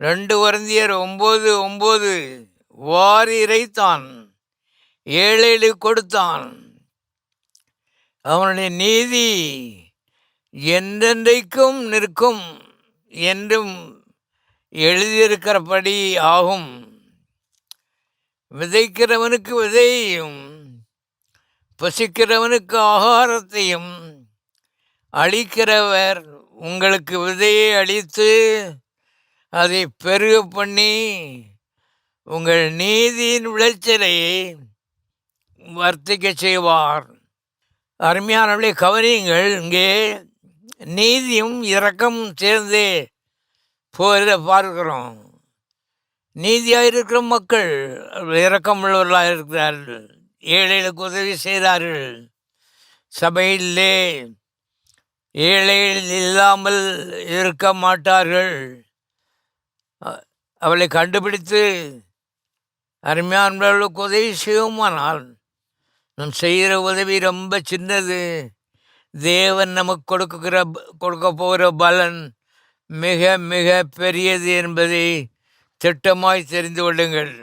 2 கொரிந்தியர் 9:9 வாரி இறைத்தான், ஏழேழு கொடுத்தான். அவனுடைய நீதி என்றென்றைக்கும் நிற்கும் என்றும் எழுதியிருக்கிறபடி ஆகும். விதைக்கிறவனுக்கு விதையையும் பசிக்கிறவனுக்கு ஆகாரத்தையும் அளிக்கிறவர் உங்களுக்கு விதையை அளித்து அதை பெருக பண்ணி உங்கள் நீதியின் விளைச்சலை வர்த்திக்க செய்வார். அருமையானவர்களே, கவனியுங்கள். இங்கே நீதியும் இரக்கமும் சேர்ந்து போகிறத பார்க்கிறோம். நீதியாக இருக்கிற மக்கள் இரக்கமுள்ளவர்களாக இருக்கிறார்கள், ஏழைகளுக்கு உதவி செய்தார்கள். சபையிலே ஏழைகள் இல்லாமல் இருக்க மாட்டார்கள். அவளை கண்டுபிடித்து அருமையானவர்களுக்கு உதவி செய்வோமானால் நம் செய்கிற உதவி ரொம்ப சின்னது. தேவன் நமக்கு கொடுக்க போகிற பலன் மிக மிக பெரியது என்பதை திட்டமாய் தெரிந்து கொள்ளுங்கள்.